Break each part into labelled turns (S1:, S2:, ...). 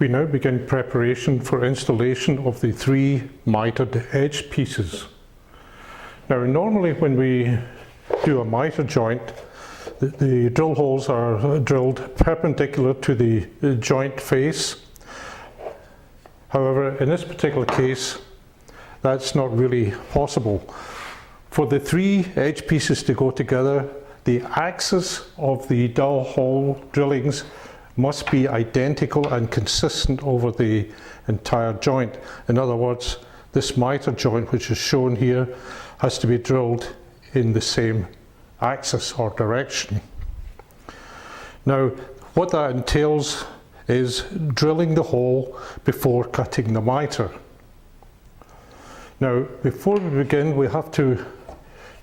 S1: We now begin preparation for installation of the 3 mitered edge pieces. Now normally when we do a miter joint, the drill holes are drilled perpendicular to the joint face. However, in this particular case, that's not really possible. For the 3 edge pieces to go together, the axis of the dowel hole drillings must be identical and consistent over the entire joint. In other words, this miter joint, which is shown here, has to be drilled in the same axis or direction. Now, what that entails is drilling the hole before cutting the miter. Now, before we begin, we have to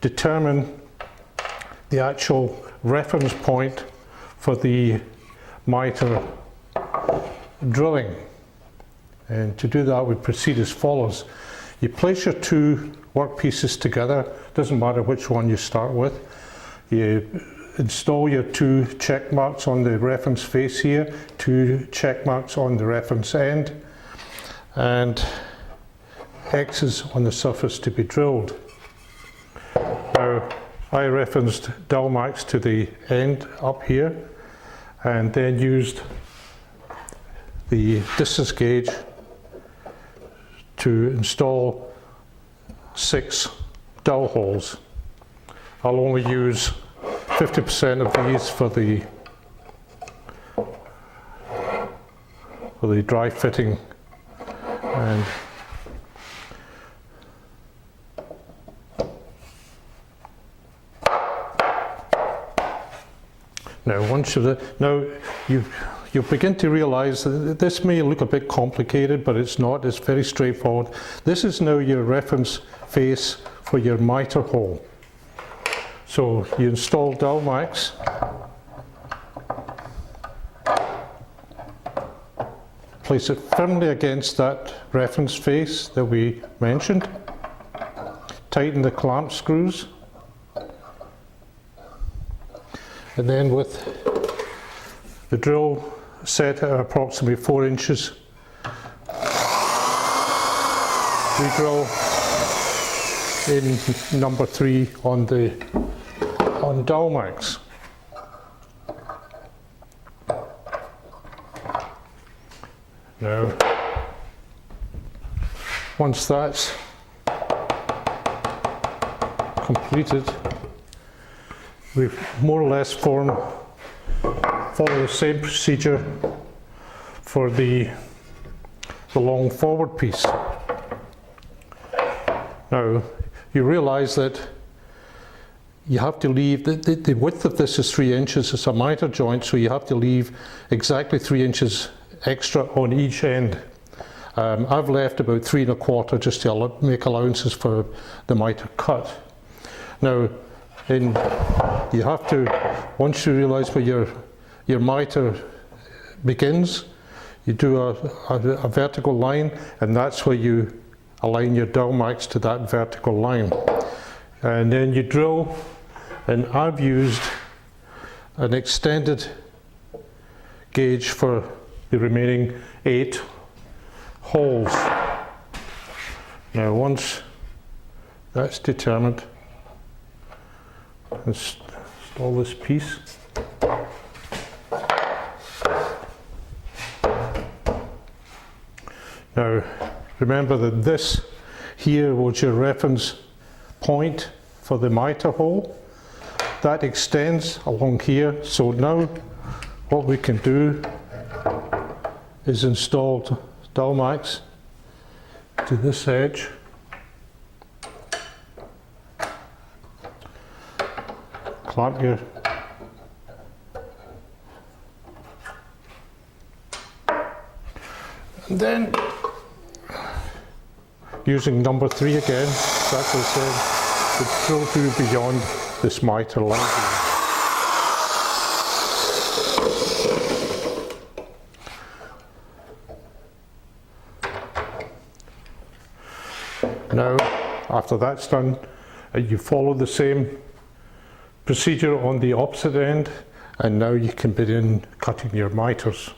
S1: determine the actual reference point for the miter drilling. And to do that, we proceed as follows. You place your 2 workpieces together, doesn't matter which one you start with. You install your 2 check marks on the reference face here, 2 check marks on the reference end, and X's on the surface to be drilled. Now, I referenced Dowelmax to the end up here, and then used the distance gauge to install 6 dowel holes. I'll only use 50% of these for the dry fitting, and now you begin to realize that this may look a bit complicated, but it's not. It's very straightforward. This is now your reference face for your miter hole. So you install Dowelmax, place it firmly against that reference face that we mentioned, tighten the clamp screws, and then with the drill set at approximately 4 inches, we drill in number 3 on Dowelmax. Now, once that's completed, we more or less follow the same procedure for the long forward piece. Now, you realize that you have to leave, the width of this is 3 inches, it's a miter joint, so you have to leave exactly 3 inches extra on each end. I've left about 3 1/4 just to make allowances for the miter cut. Now, you have to, once you realize where your miter begins, you do a vertical line, and that's where you align your Dowelmax to that vertical line. And then you drill, and I've used an extended gauge for the remaining 8 holes. Now, once that's determined, install this piece. Now, remember that this here was your reference point for the miter hole. That extends along here, so now what we can do is install Dowelmax to this edge. Clamp your and then using number 3 again, that will say the drill through beyond this miter line. Now, after that's done, you follow the same procedure on the opposite end, and now you can begin cutting your miters.